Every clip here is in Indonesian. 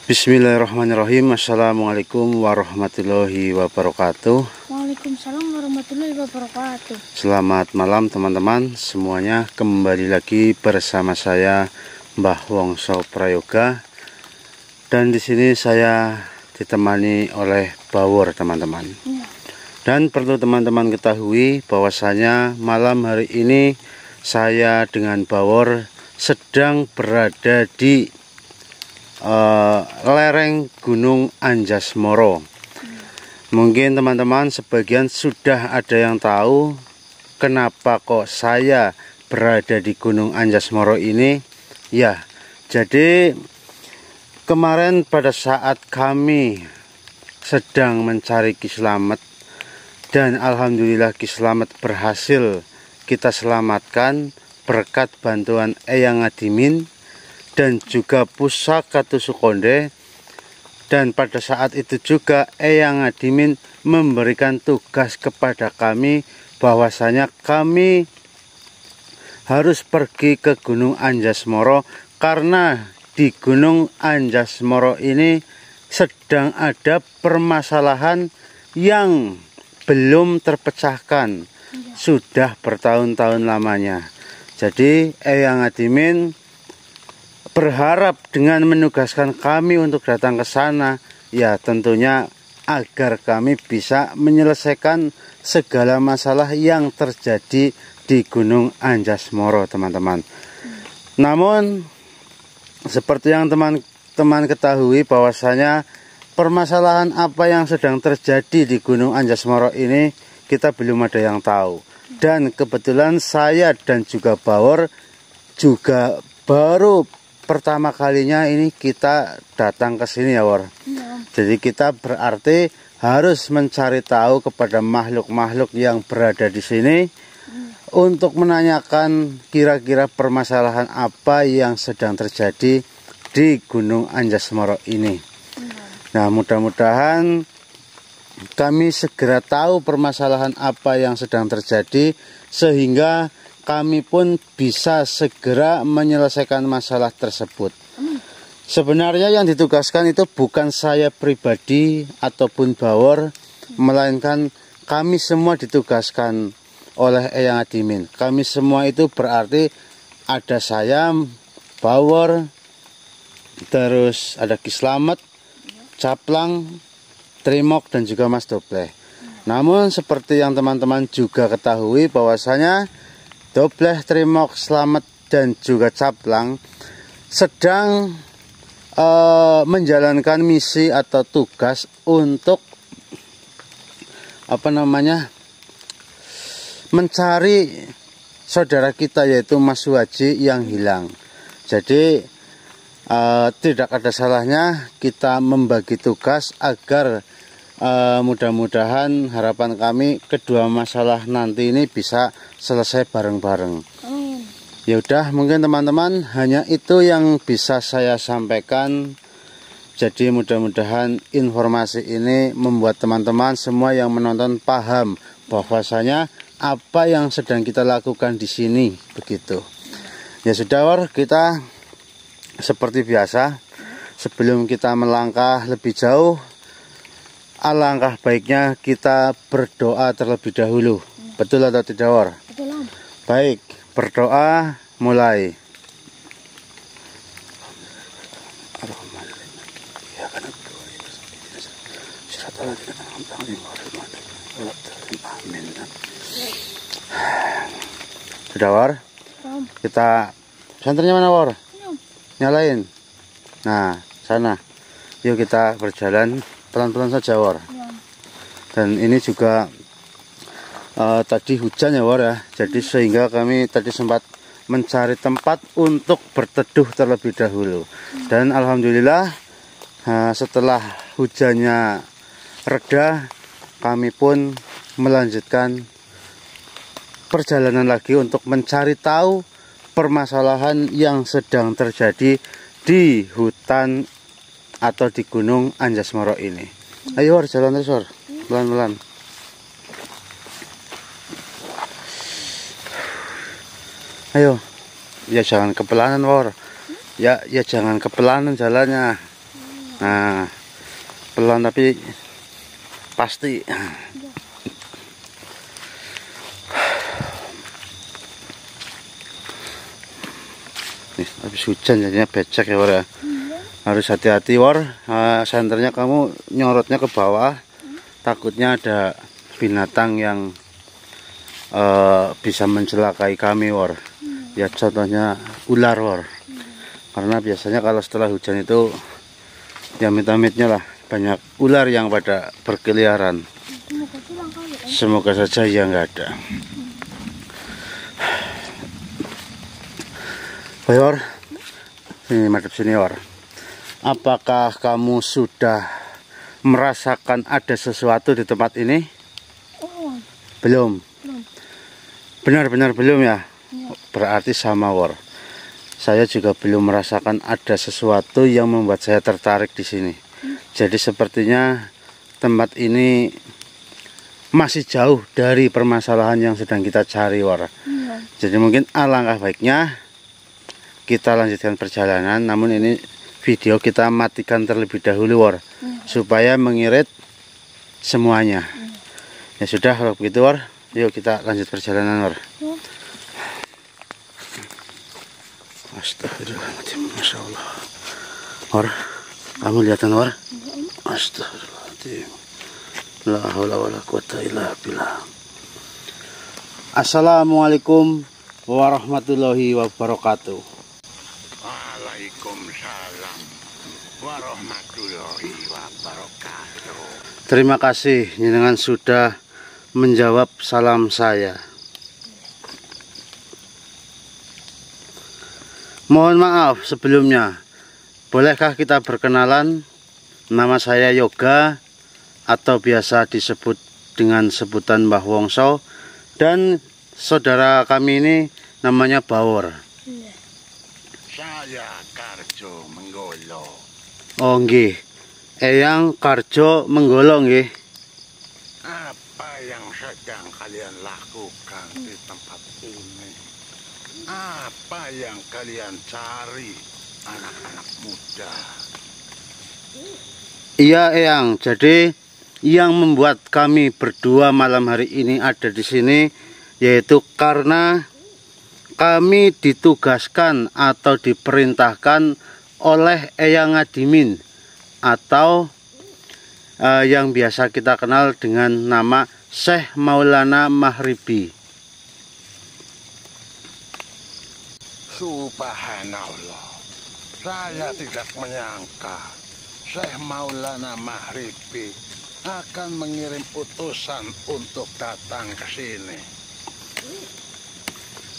Bismillahirrahmanirrahim. Assalamualaikum warahmatullahi wabarakatuh. Waalaikumsalam warahmatullahi wabarakatuh. Selamat malam teman-teman semuanya. Kembali lagi bersama saya Mbah Wongso Prayoga. Dan di sini saya ditemani oleh Bawor teman-teman. Dan perlu teman-teman ketahui bahwasanya malam hari ini saya dengan Bawor sedang berada di lereng Gunung Anjasmara. Mungkin teman-teman sebagian sudah ada yang tahu kenapa kok saya berada di Gunung Anjasmara ini. Ya, jadi kemarin pada saat kami sedang mencari Ki Slamet, dan alhamdulillah Ki Slamet berhasil kita selamatkan berkat bantuan Eyang Adimin dan juga Pusaka Tusuk Konde. Dan pada saat itu juga Eyang Adimin memberikan tugas kepada kami bahwasanya kami harus pergi ke Gunung Anjasmara, karena di Gunung Anjasmara ini sedang ada permasalahan yang belum terpecahkan sudah bertahun-tahun lamanya. Jadi Eyang Adimin berharap dengan menugaskan kami untuk datang ke sana, ya tentunya agar kami bisa menyelesaikan segala masalah yang terjadi di Gunung Anjasmara teman-teman. Namun seperti yang teman-teman ketahui bahwasanya permasalahan apa yang sedang terjadi di Gunung Anjasmara ini kita belum ada yang tahu. Dan kebetulan saya dan juga Bawor juga baru pertama kalinya ini kita datang ke sini ya Wor. Jadi kita berarti harus mencari tahu kepada makhluk-makhluk yang berada di sini untuk menanyakan kira-kira permasalahan apa yang sedang terjadi di Gunung Anjasmara ini. Nah, mudah-mudahan kami segera tahu permasalahan apa yang sedang terjadi sehingga kami pun bisa segera menyelesaikan masalah tersebut. Sebenarnya yang ditugaskan itu bukan saya pribadi ataupun Bawor, melainkan kami semua ditugaskan oleh Eyang Adimin. Kami semua itu berarti ada saya, Bawor, terus ada Ki Slamet, Caplang, Trimok, dan juga Mas Dobleh. Namun seperti yang teman-teman juga ketahui bahwasanya Dobleh, Trimok, Slamet, dan juga Caplang sedang menjalankan misi atau tugas untuk mencari saudara kita yaitu Mas Suwaji yang hilang. Jadi tidak ada salahnya kita membagi tugas agar mudah-mudahan harapan kami kedua masalah nanti ini bisa selesai bareng-bareng. Ya udah, mungkin teman-teman hanya itu yang bisa saya sampaikan. Jadi mudah-mudahan informasi ini membuat teman-teman semua yang menonton paham bahwasanya apa yang sedang kita lakukan di sini begitu. Ya sudah Wor, kita seperti biasa sebelum kita melangkah lebih jauh, alangkah baiknya kita berdoa terlebih dahulu. Betul atau tidak Wor? Betul. Baik, berdoa mulai. Sudah Wor? Kita santernya mana Wor? Nyalain. Nah, sana. Yuk kita berjalan pelan-pelan saja Wor. Dan ini juga tadi hujan ya Wor ya. Jadi sehingga kami tadi sempat mencari tempat untuk berteduh terlebih dahulu. Dan alhamdulillah setelah hujannya reda, kami pun melanjutkan perjalanan lagi untuk mencari tahu permasalahan yang sedang terjadi di hutan atau di Gunung Anjasmara ini. Ayo Wor, jalan terus Wor, pelan-pelan. Ayo, ya jangan kepelanan Wor. Ya jangan kepelanan jalannya. Nah, pelan tapi pasti. Nih, habis hujan jadinya becek ya, War ya. Harus hati-hati, War. Senternya kamu nyorotnya ke bawah. Takutnya ada binatang yang bisa mencelakai kami, War. Ya contohnya ular, War. Karena biasanya kalau setelah hujan itu ya amit-amitnya lah banyak ular yang pada berkeliaran. Semoga saja ya nggak ada. War, ini madep sini, War. Apakah kamu sudah merasakan ada sesuatu di tempat ini? Oh, Belum. belum. Benar-benar belum ya? Ya. Berarti sama, War. Saya juga belum merasakan ada sesuatu yang membuat saya tertarik di sini. Jadi sepertinya tempat ini masih jauh dari permasalahan yang sedang kita cari, War. Ya. Jadi mungkin alangkah baiknya kita lanjutkan perjalanan. Namun ini video kita matikan terlebih dahulu, War, supaya mengirit semuanya. Ya sudah, kalau begitu, War, yuk kita lanjut perjalanan, War. Ya. Astagfirullahaladzim, Masya Allah. War, kamu lihatan, War? Astagfirullahaladzim. La haula wala quwata illa billah. Assalamualaikum warahmatullahi wabarakatuh. Waalaikumsalam warahmatullahi wabarakatuh. Terima kasih jenengan sudah menjawab salam saya. Mohon maaf sebelumnya. Bolehkah kita berkenalan? Nama saya Yoga atau biasa disebut dengan sebutan Mbah Wongso, dan saudara kami ini namanya Bawor. Iya. Saya Karjo Menggolo. Oh nggih. Eyang Karjo Menggolo nggih. Apa yang sedang kalian lakukan di tempat ini? Apa yang kalian cari, anak-anak muda? Iya, Eyang. Jadi yang membuat kami berdua malam hari ini ada di sini yaitu karena kami ditugaskan atau diperintahkan oleh Eyang Adimin atau yang biasa kita kenal dengan nama Syekh Maulana Mahribi. Subhanallah, saya tidak menyangka Syekh Maulana Mahribi akan mengirim utusan untuk datang ke sini.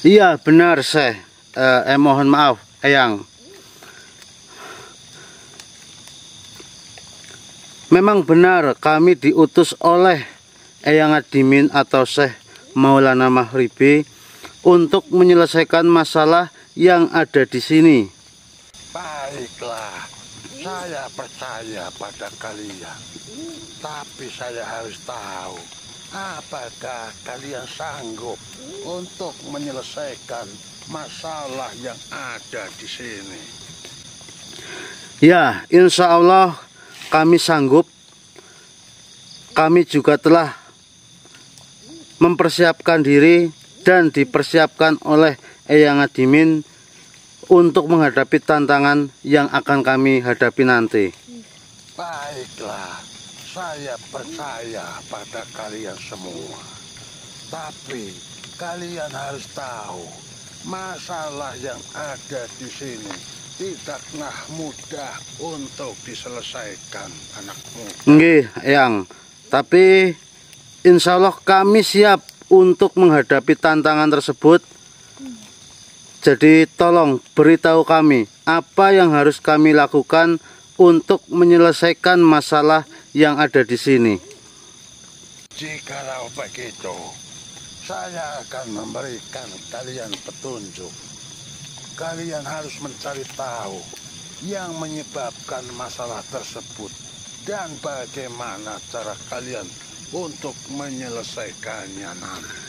Iya benar, Syekh. Mohon maaf, Eyang. Memang benar kami diutus oleh Eyang Adimin atau Syekh Maulana Mahribi untuk menyelesaikan masalah yang ada di sini. Baiklah, saya percaya pada kalian. Tapi saya harus tahu, apakah kalian sanggup untuk menyelesaikan masalah yang ada di sini? Ya, insya Allah kami sanggup. Kami juga telah mempersiapkan diri dan dipersiapkan oleh Eyang Adimin untuk menghadapi tantangan yang akan kami hadapi nanti. Baiklah, saya percaya pada kalian semua. Tapi kalian harus tahu, masalah yang ada di sini tidaklah mudah untuk diselesaikan, anakmu. Nggih, Eyang. Tapi insya Allah kami siap untuk menghadapi tantangan tersebut. Jadi tolong beritahu kami apa yang harus kami lakukan untuk menyelesaikan masalah yang ada di sini. Jikalau begitu, saya akan memberikan kalian petunjuk. Kalian harus mencari tahu yang menyebabkan masalah tersebut dan bagaimana cara kalian untuk menyelesaikannya nanti.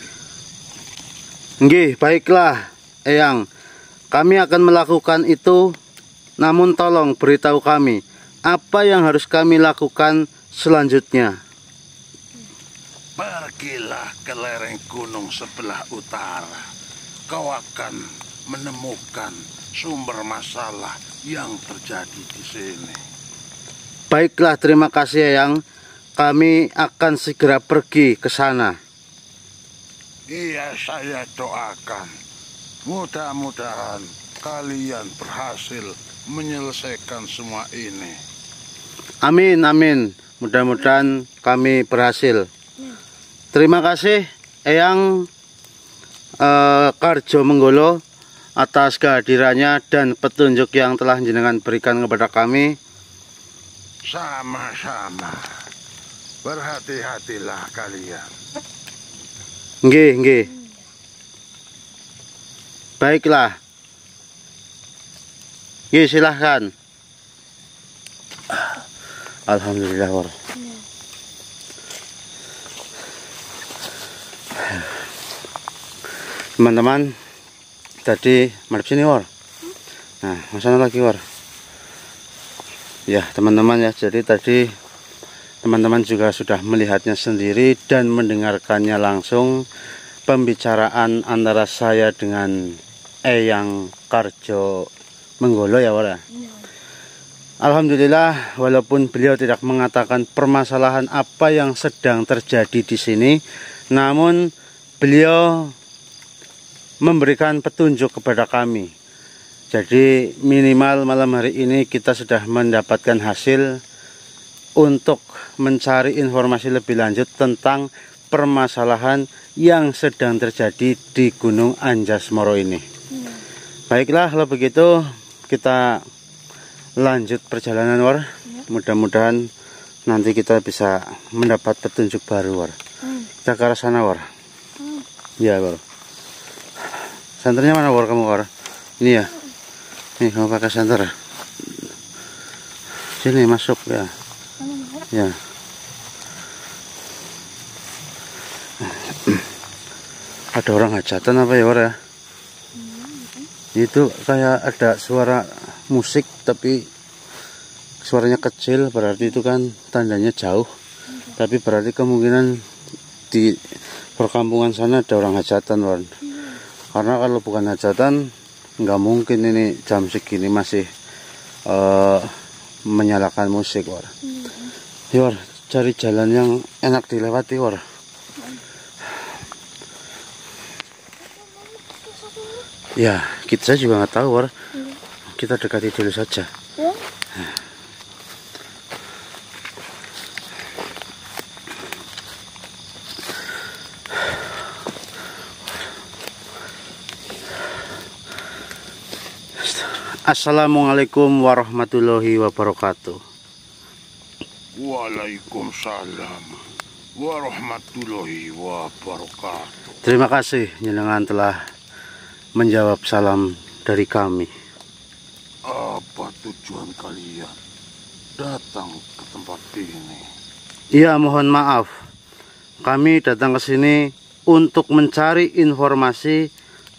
Nggih, baiklah, Eyang. Kami akan melakukan itu, namun tolong beritahu kami apa yang harus kami lakukan selanjutnya? Pergilah ke lereng gunung sebelah utara. Kau akan menemukan sumber masalah yang terjadi di sini. Baiklah, terima kasih Eyang. Kami akan segera pergi ke sana. Iya, saya doakan. Mudah-mudahan kalian berhasil menyelesaikan semua ini. Amin, amin. Mudah-mudahan kami berhasil. Terima kasih Eyang Karjo Menggolo atas kehadirannya dan petunjuk yang telah jenengan berikan kepada kami. Sama-sama. Berhati-hatilah kalian. Nggih, nggih. Baiklah. Nggih, silahkan. Alhamdulillah, War. Teman-teman, tadi madep sini, War. Nah, masana lagi, War. Ya, teman-teman ya, jadi tadi teman-teman juga sudah melihatnya sendiri dan mendengarkannya langsung, pembicaraan antara saya dengan Eyang Karjo Menggolo ya, War. Alhamdulillah, walaupun beliau tidak mengatakan permasalahan apa yang sedang terjadi di sini, namun beliau memberikan petunjuk kepada kami. Jadi minimal malam hari ini kita sudah mendapatkan hasil untuk mencari informasi lebih lanjut tentang permasalahan yang sedang terjadi di Gunung Anjas Moro ini. Baiklah, kalau begitu kita lanjut perjalanan, War. Mudah-mudahan nanti kita bisa mendapat petunjuk baru, War. Kita ke arah sana, War. Ya, War. Senternya mana, War, kamu, War? Ini ya. Nih, kamu pakai senter. Sini masuk ya. Ya. Ada orang hajatan apa ya, War ya? Itu kayak ada suara musik tapi suaranya kecil, berarti itu kan tandanya jauh. Tapi berarti kemungkinan di perkampungan sana ada orang hajatan, War. Karena kalau bukan hajatan, nggak mungkin ini jam segini masih menyalakan musik, War. Ya, War, cari jalan yang enak dilewati, War. Ya, kita juga nggak tahu, War. Kita dekati dulu saja. Assalamualaikum warahmatullahi wabarakatuh. Waalaikumsalam warahmatullahi wabarakatuh. Terima kasih jenengan telah menjawab salam dari kami. Apa tujuan kalian datang ke tempat ini? Iya, mohon maaf. Kami datang ke sini untuk mencari informasi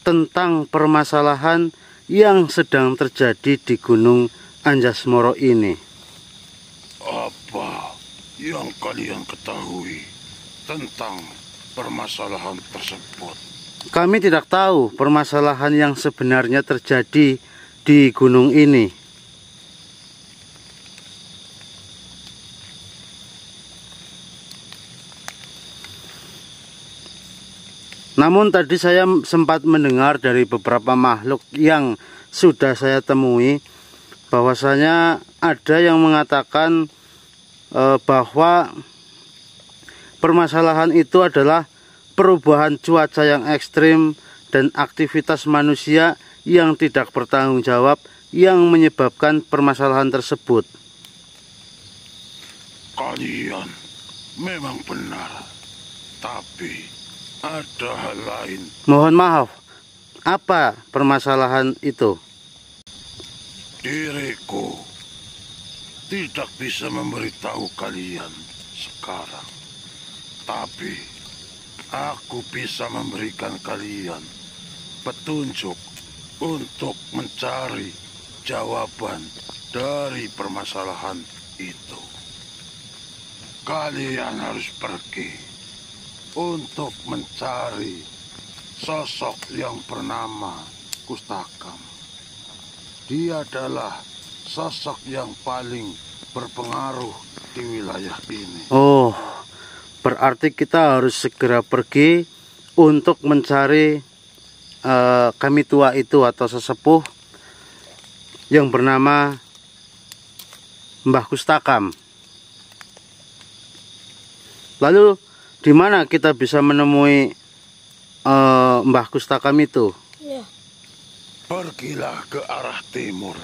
tentang permasalahan yang sedang terjadi di Gunung Anjas Moro ini. Apa yang kalian ketahui tentang permasalahan tersebut? Kami tidak tahu permasalahan yang sebenarnya terjadi di gunung ini. Namun tadi saya sempat mendengar dari beberapa makhluk yang sudah saya temui bahwasanya ada yang mengatakan bahwa permasalahan itu adalah perubahan cuaca yang ekstrim dan aktivitas manusia yang tidak bertanggung jawab yang menyebabkan permasalahan tersebut. Kalian memang benar, tapi ada hal lain. Mohon maaf, apa permasalahan itu? Diriku tidak bisa memberitahu kalian sekarang, tapi aku bisa memberikan kalian petunjuk untuk mencari jawaban dari permasalahan itu. Kalian harus pergi untuk mencari sosok yang bernama Kustakam. Dia adalah sosok yang paling berpengaruh di wilayah ini. Oh, berarti kita harus segera pergi untuk mencari kami tua itu atau sesepuh yang bernama Mbah Kustakam. Lalu di mana kita bisa menemui Mbah Kustakam itu? Iya. Pergilah ke arah timur.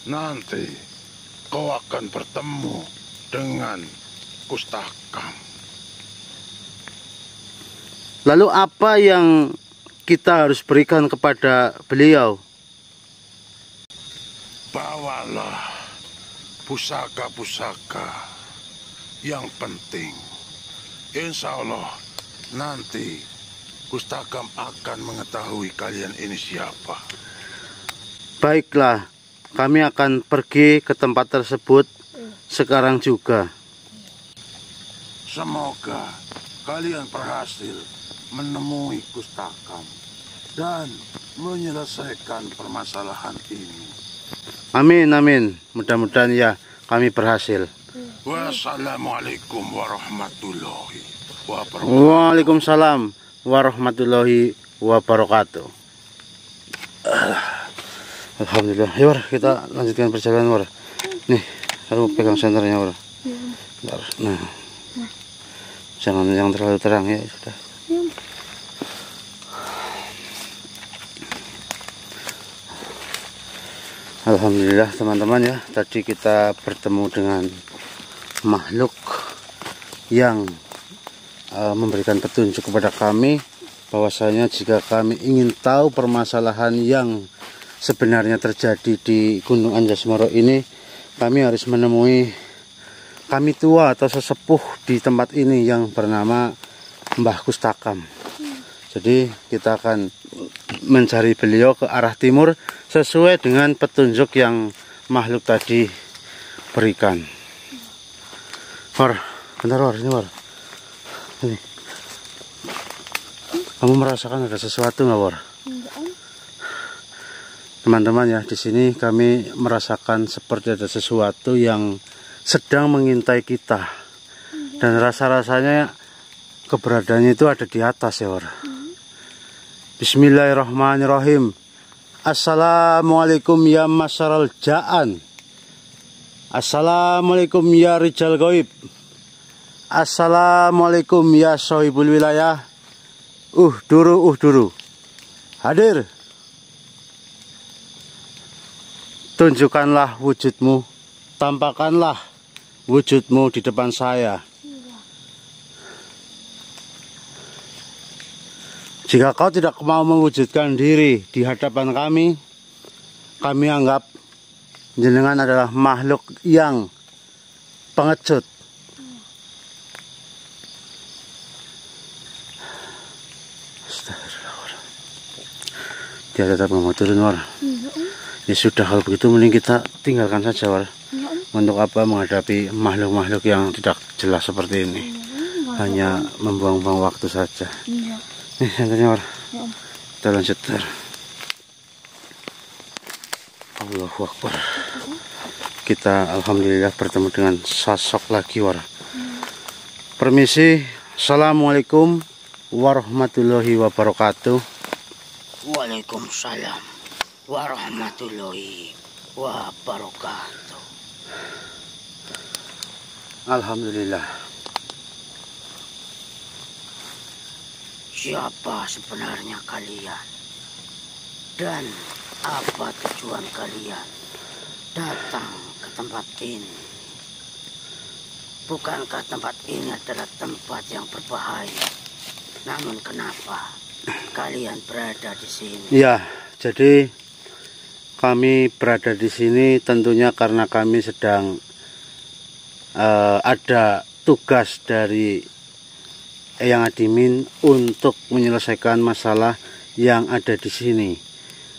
Nanti kau akan bertemu dengan Kustakam. Lalu apa yang kita harus berikan kepada beliau? Bawalah pusaka-pusaka yang penting. Insya Allah nanti Kustakam akan mengetahui kalian ini siapa. Baiklah, kami akan pergi ke tempat tersebut sekarang juga. Semoga kalian berhasil menemui Kustakam dan menyelesaikan permasalahan ini. Amin, amin. Mudah-mudahan ya kami berhasil. Wassalamualaikum warahmatullahi wabarakatuh. Waalaikumsalam warahmatullahi wabarakatuh. Alhamdulillah. Ya, War, kita lanjutkan perjalanan, War. Nih, aku pegang senternya, War. Bentar. Nah. Jangan yang terlalu terang ya, sudah. Alhamdulillah teman-teman ya, tadi kita bertemu dengan makhluk yang memberikan petunjuk kepada kami bahwasanya jika kami ingin tahu permasalahan yang sebenarnya terjadi di Gunung Anjas Moro ini, kami harus menemui kami tua atau sesepuh di tempat ini yang bernama Mbah Kustakam. Jadi kita akan mencari beliau ke arah timur sesuai dengan petunjuk yang makhluk tadi berikan. War, bentar War, ini War. Ini. Kamu merasakan ada sesuatu nggak, War? Teman-teman ya, di sini kami merasakan seperti ada sesuatu yang sedang mengintai kita. Dan rasa-rasanya keberadaannya itu ada di atas ya, War. Bismillahirrahmanirrahim. Assalamualaikum ya masyaral ja'an. Assalamualaikum ya rijal goib. Assalamualaikum ya sohibul wilayah. Duru. Hadir. Tunjukkanlah wujudmu. Tampakkanlah wujudmu di depan saya. Jika kau tidak mau mewujudkan diri di hadapan kami anggap jenengan adalah makhluk yang pengecut. Dia tetap mau turun, War. Ya sudah, kalau begitu mending kita tinggalkan saja, War. Untuk apa menghadapi makhluk-makhluk yang tidak jelas seperti ini? Hanya membuang-buang waktu saja. Nih, santarnya, War. Kita lanjut, War. Allahu Akbar. Kita alhamdulillah bertemu dengan sosok lagi, War. Permisi. Assalamualaikum warahmatullahi wabarakatuh. Waalaikumsalam warahmatullahi wabarakatuh. Alhamdulillah. Siapa sebenarnya kalian? Dan apa tujuan kalian datang ke tempat ini? Bukankah tempat ini adalah tempat yang berbahaya? Namun kenapa kalian berada di sini? Ya, jadi kami berada di sini tentunya karena kami sedang ada tugas dari Eyang Adimin untuk menyelesaikan masalah yang ada di sini.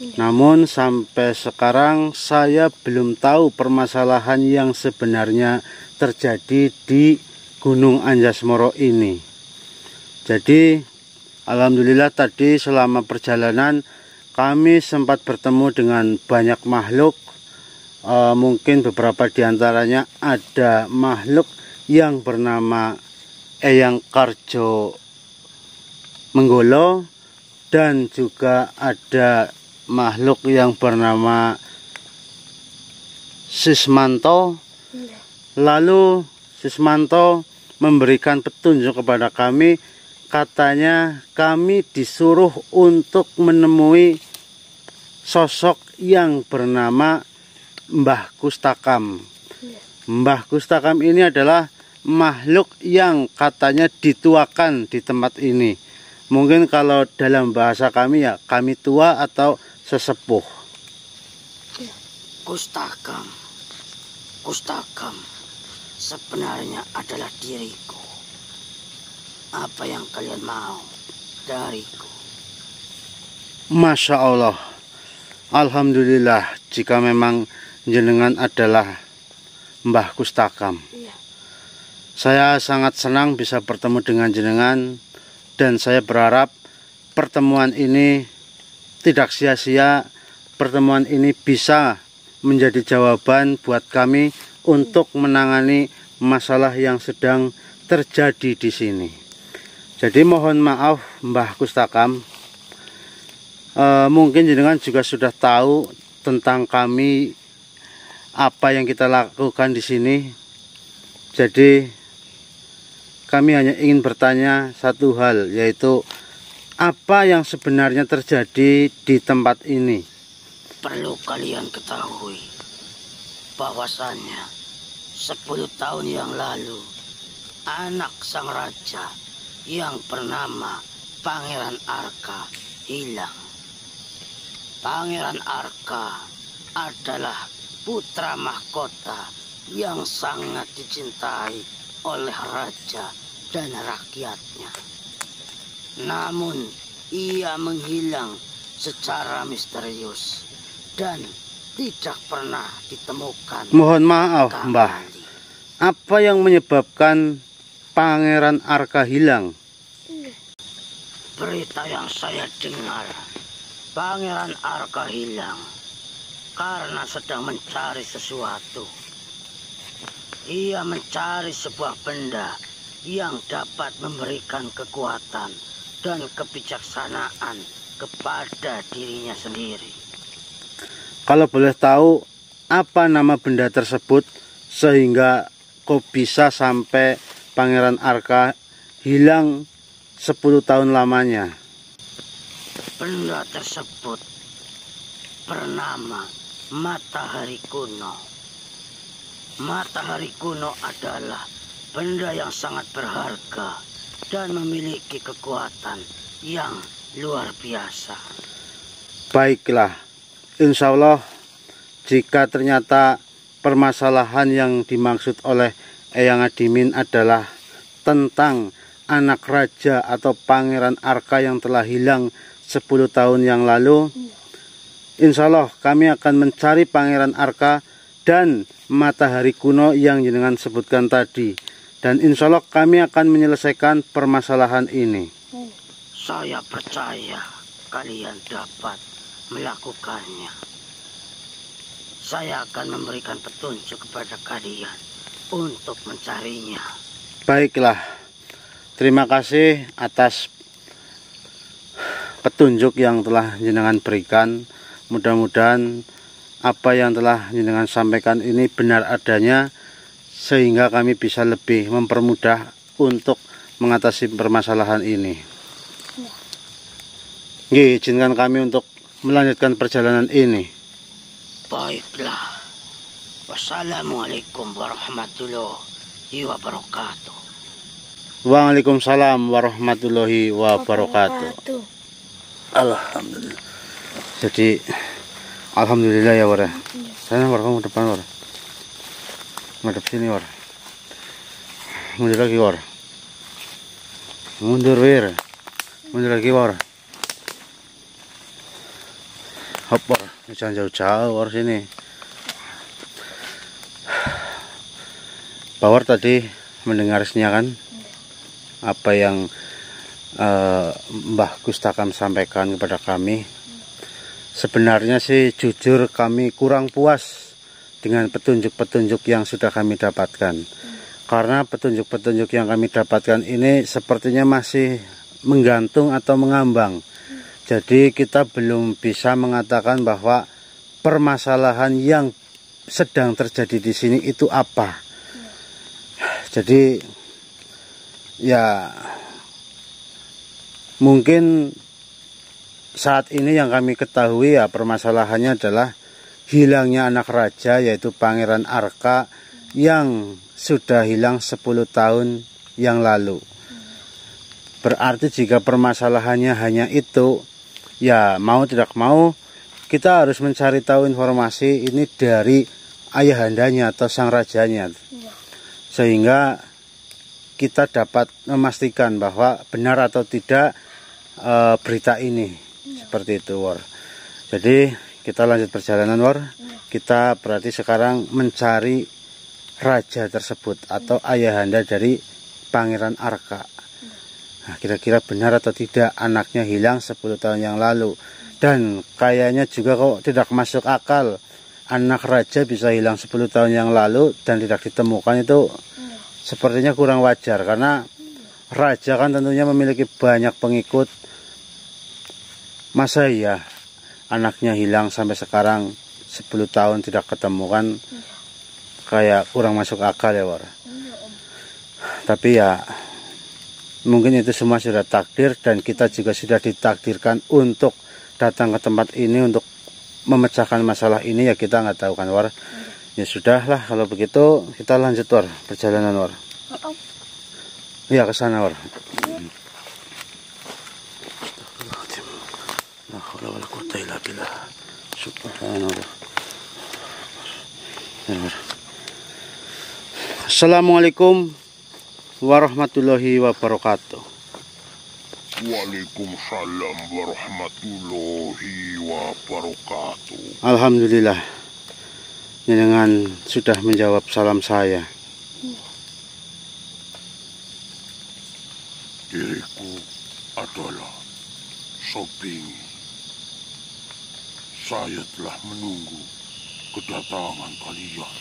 Namun sampai sekarang saya belum tahu permasalahan yang sebenarnya terjadi di Gunung Anjas-Moro ini. Jadi alhamdulillah tadi selama perjalanan kami sempat bertemu dengan banyak makhluk. Mungkin beberapa diantaranya ada makhluk yang bernama Eyang Karjo Menggolo, dan juga ada makhluk yang bernama Sismanto. Lalu Sismanto memberikan petunjuk kepada kami, katanya kami disuruh untuk menemui sosok yang bernama Mbah Kustakam. Mbah Kustakam ini adalah makhluk yang katanya dituakan di tempat ini. Mungkin kalau dalam bahasa kami ya kami tua atau sesepuh. Kustakam, Kustakam sebenarnya adalah diriku. Apa yang kalian mau dariku? Masya Allah, alhamdulillah jika memang jenengan adalah Mbah Kustakam. Saya sangat senang bisa bertemu dengan jenengan. Dan saya berharap pertemuan ini tidak sia-sia. Pertemuan ini bisa menjadi jawaban buat kami untuk menangani masalah yang sedang terjadi di sini. Jadi mohon maaf Mbah Kustakam. Mungkin jenengan juga sudah tahu tentang kami, apa yang kita lakukan di sini. Jadi kami hanya ingin bertanya satu hal, yaitu apa yang sebenarnya terjadi di tempat ini. Perlu kalian ketahui bahwasannya 10 tahun yang lalu anak sang raja yang bernama Pangeran Arka hilang. Pangeran Arka adalah putra mahkota yang sangat dicintai oleh raja dan rakyatnya. Namun ia menghilang secara misterius dan tidak pernah ditemukan. Mohon maaf kembali. Mbah, apa yang menyebabkan Pangeran Arka hilang? Berita yang saya dengar, Pangeran Arka hilang karena sedang mencari sesuatu. Ia mencari sebuah benda yang dapat memberikan kekuatan dan kebijaksanaan kepada dirinya sendiri. Kalau boleh tahu, apa nama benda tersebut sehingga kok bisa sampai Pangeran Arka hilang 10 tahun lamanya? Benda tersebut bernama Matahari Kuno. Matahari Kuno adalah benda yang sangat berharga dan memiliki kekuatan yang luar biasa. Baiklah, insya Allah jika ternyata permasalahan yang dimaksud oleh Eyang Adimin adalah tentang anak raja atau Pangeran Arka yang telah hilang 10 tahun yang lalu, insya Allah kami akan mencari Pangeran Arka dan Matahari Kuno yang jenengan sebutkan tadi. Dan insya Allah kami akan menyelesaikan permasalahan ini. Saya percaya kalian dapat melakukannya. Saya akan memberikan petunjuk kepada kalian untuk mencarinya. Baiklah, terima kasih atas petunjuk yang telah jenengan berikan. Mudah-mudahan apa yang telah jenengan sampaikan ini benar adanya, sehingga kami bisa lebih mempermudah untuk mengatasi permasalahan ini. Izinkan kami untuk melanjutkan perjalanan ini. Baiklah. Wassalamualaikum warahmatullahi wabarakatuh. Waalaikumsalam warahmatullahi wabarakatuh. Alhamdulillah. Jadi alhamdulillah ya Wara. Sana Wara, kamu depan Wara. Madep sini Wara. Mundur lagi Wara. Mundur Wir. Mundur lagi Wara. Hop, War. Jangan jauh-jauh War sini. Pak War tadi mendengarnya kan apa yang Mbah Gustakam sampaikan kepada kami. Sebenarnya sih jujur kami kurang puas dengan petunjuk-petunjuk yang sudah kami dapatkan. Karena petunjuk-petunjuk yang kami dapatkan ini sepertinya masih menggantung atau mengambang. Jadi kita belum bisa mengatakan bahwa permasalahan yang sedang terjadi di sini itu apa. Jadi ya mungkin saat ini yang kami ketahui ya permasalahannya adalah hilangnya anak raja yaitu Pangeran Arka yang sudah hilang 10 tahun yang lalu. Berarti jika permasalahannya hanya itu, ya mau tidak mau kita harus mencari tahu informasi ini dari ayahandanya atau sang rajanya. Sehingga kita dapat memastikan bahwa benar atau tidak berita ini. Seperti itu, War. Jadi kita lanjut perjalanan, War. Kita berarti sekarang mencari raja tersebut atau ayahanda dari Pangeran Arka. Nah, kira-kira benar atau tidak anaknya hilang 10 tahun yang lalu. Dan kayaknya juga kok tidak masuk akal anak raja bisa hilang 10 tahun yang lalu dan tidak ditemukan. Itu sepertinya kurang wajar karena raja kan tentunya memiliki banyak pengikut. Masa iya anaknya hilang sampai sekarang 10 tahun tidak ketemu kan, kayak kurang masuk akal ya, War. Tapi ya mungkin itu semua sudah takdir dan kita juga sudah ditakdirkan untuk datang ke tempat ini untuk memecahkan masalah ini, ya kita nggak tahu kan, War. Ya sudahlah kalau begitu kita lanjut, War, perjalanan, War. Iya ke sana, War. Assalamualaikum warahmatullahi wabarakatuh. Waalaikumsalam warahmatullahi wabarakatuh. Alhamdulillah, jenengan sudah menjawab salam saya. Diriku adalah Sopingi. Saya telah menunggu kedatangan kalian.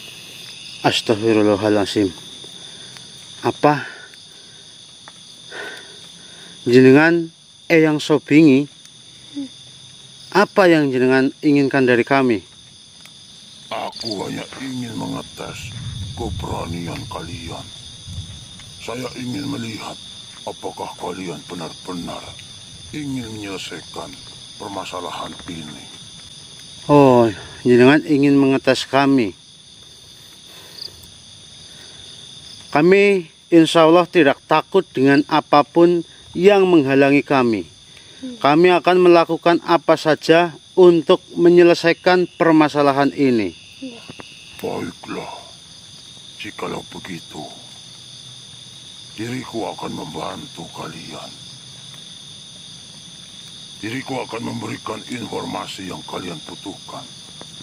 Astagfirullahaladzim. Apa? Jenengan Eyang Sobingi? Apa yang jenengan inginkan dari kami? Aku hanya ingin mengetes keberanian kalian. Saya ingin melihat apakah kalian benar-benar ingin menyelesaikan permasalahan ini. Oh, jenengan ingin mengetes kami. Kami insya Allah tidak takut dengan apapun yang menghalangi kami. Kami akan melakukan apa saja untuk menyelesaikan permasalahan ini. Baiklah, jikalau begitu, diriku akan membantu kalian. Diriku akan memberikan informasi yang kalian butuhkan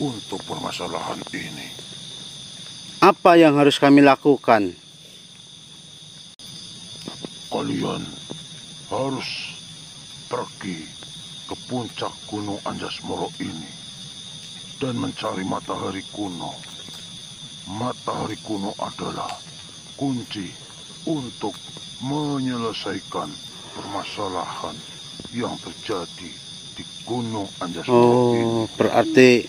untuk permasalahan ini. Apa yang harus kami lakukan? Kalian harus pergi ke puncak Gunung Anjasmara ini dan mencari matahari kuno. Matahari kuno adalah kunci untuk menyelesaikan permasalahan yang terjadi di Gunung Anjasmara ini. Oh, berarti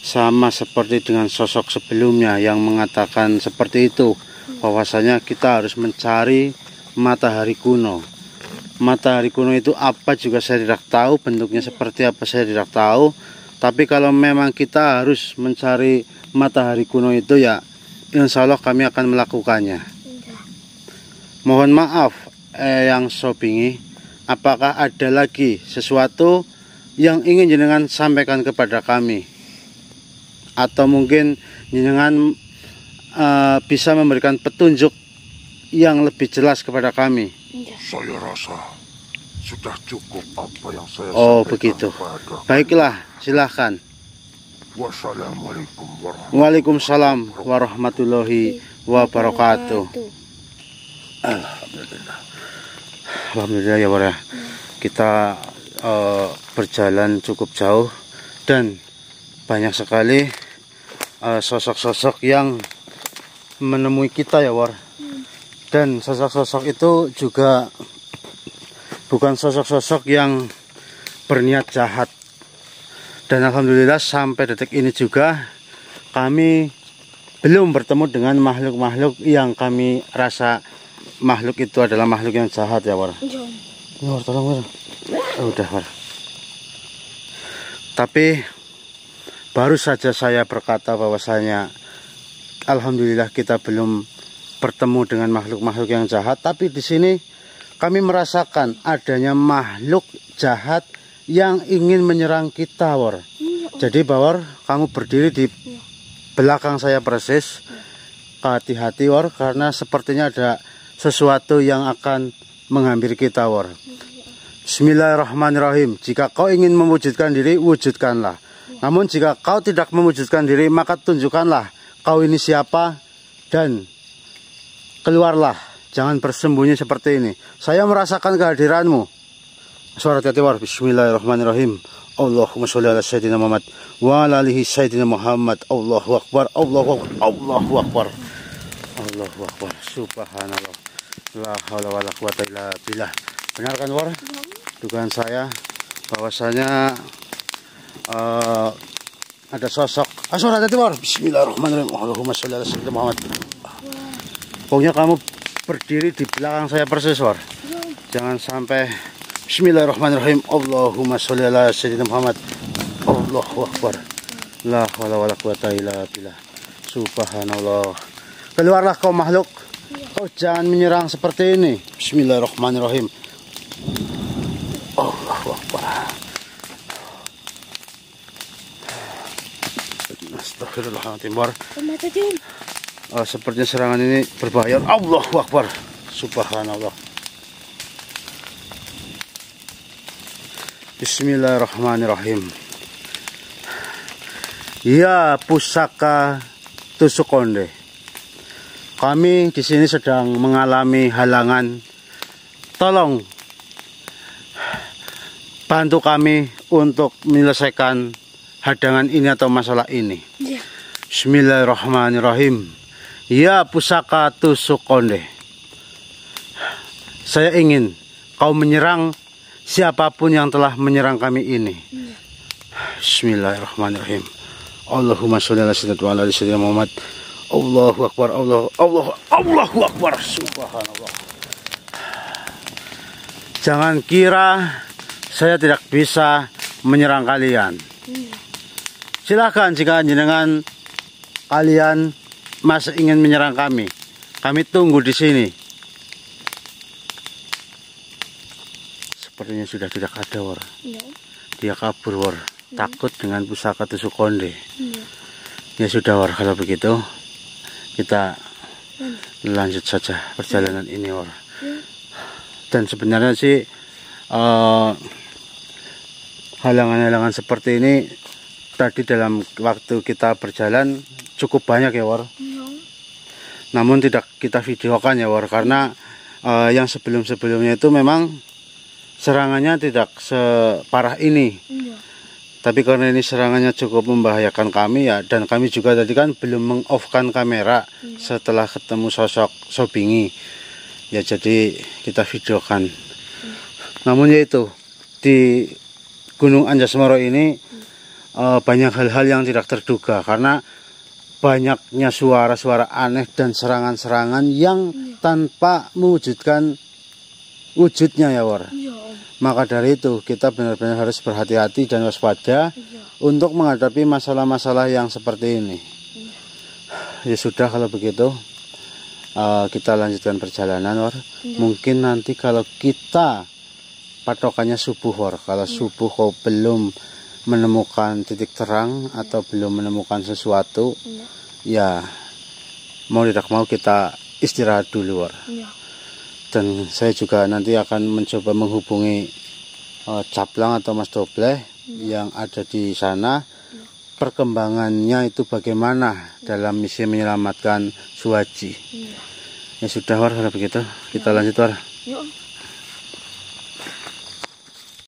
sama seperti dengan sosok sebelumnya yang mengatakan seperti itu, bahwasanya kita harus mencari matahari kuno. Matahari kuno itu apa juga saya tidak tahu, bentuknya seperti apa saya tidak tahu. Tapi kalau memang kita harus mencari matahari kuno itu, ya insya Allah kami akan melakukannya. Mohon maaf Eyang Sobingi, apakah ada lagi sesuatu yang ingin jenengan sampaikan kepada kami? Atau mungkin jenengan bisa memberikan petunjuk yang lebih jelas kepada kami? Saya rasa Sudah cukup apa yang saya Oh, sampaikan begitu. padamu. Baiklah, silahkan. Wassalamualaikum warahmatullahi Waalaikumsalam warahmatullahi wabarakatuh. Alhamdulillah. Alhamdulillah ya War ya. Kita berjalan cukup jauh dan banyak sekali sosok-sosok yang menemui kita ya War. Dan sosok-sosok itu juga bukan sosok-sosok yang berniat jahat. Dan alhamdulillah sampai detik ini juga kami belum bertemu dengan makhluk-makhluk yang kami rasa makhluk itu adalah makhluk yang jahat ya War. Iya. War, tolong War. Udah War. Tapi baru saja saya berkata bahwasanya alhamdulillah kita belum bertemu dengan makhluk-makhluk yang jahat, tapi di sini kami merasakan adanya makhluk jahat yang ingin menyerang kita, War. Jadi, War, kamu berdiri di belakang saya persis. Hati-hati, War, karena sepertinya ada sesuatu yang akan menghampiri kita, War. Bismillahirrahmanirrahim. Jika kau ingin mewujudkan diri, wujudkanlah. Namun jika kau tidak mewujudkan diri, maka tunjukkanlah kau ini siapa dan keluarlah. Jangan bersembunyi seperti ini. Saya merasakan kehadiranmu. Suara hati War. Bismillahirrahmanirrahim. Allahumma sholli ala sayyidina Muhammad wa ala alihi sayyidina Muhammad. Allahu akbar. Allahu akbar. Allahu akbar. Allahu akbar. Subhanallah. La haula wala quwata illa billah. Benar kan War? Dugaan saya bahwasanya ada sosok. Suara hati War. Bismillahirrahmanirrahim. Allahumma sholli ala sayyidina Muhammad. Pokoknya kamu berdiri di belakang saya persis War. Jangan sampai. Bismillahirrahmanirrahim. Allahumma sholli ala sayyidina Muhammad. Allahu akbar. La haula wala quwata illa billah. Subhanallah. Keluarlah kau makhluk. Kau jangan menyerang seperti ini. Bismillahirrahmanirrahim. Allahu akbar. Astagfirullahaladzim. Sepertinya serangan ini berbahaya. Allahu akbar. Subhanallah. Bismillahirrahmanirrahim. Ya pusaka tusuk konde. Kami di sini sedang mengalami halangan. Tolong bantu kami untuk menyelesaikan hadangan ini atau masalah ini. Ya. Bismillahirrahmanirrahim. Ya pusaka tusuk konde. Saya ingin kau menyerang siapapun yang telah menyerang kami ini. Bismillahirrahmanirrahim. Allahumma sholli ala sayyidina Muhammad. Allahu akbar. Allahu akbar. Subhanallah. Jangan kira saya tidak bisa menyerang kalian. Silakan jika jenengan kalian masih ingin menyerang kami. Kami tunggu di sini. Sepertinya sudah tidak ada War. Ya. Dia kabur War. Takut dengan pusaka tusuk konde. Ya. Ya sudah War, kalau begitu kita lanjut saja perjalanan ini War. Dan sebenarnya sih halangan-halangan seperti ini tadi dalam waktu kita berjalan cukup banyak ya War. Ya. Namun tidak kita videokan ya War, karena yang sebelum-sebelumnya itu memang serangannya tidak separah ini. Ya. Tapi karena ini serangannya cukup membahayakan kami ya, dan kami juga tadi kan belum meng-off-kan kamera setelah ketemu sosok Sobingi. Ya jadi kita videokan. Namun yaitu di Gunung Anjasmara ini banyak hal-hal yang tidak terduga, karena banyaknya suara-suara aneh dan serangan-serangan yang tanpa mewujudkan wujudnya ya War. Ya. Maka dari itu kita benar-benar harus berhati-hati dan waspada untuk menghadapi masalah-masalah yang seperti ini. Ya sudah, kalau begitu kita lanjutkan perjalanan War. Mungkin nanti kalau kita patokannya subuh War, kalau subuh kau belum menemukan titik terang atau belum menemukan sesuatu, ya mau tidak mau kita istirahat dulu War. Ya. Dan saya juga nanti akan mencoba menghubungi Caplang atau Mas Dobleh yang ada di sana. Perkembangannya itu bagaimana dalam misi menyelamatkan Suwaji. Ya sudah War, kalau begitu kita lanjut War. Yuk.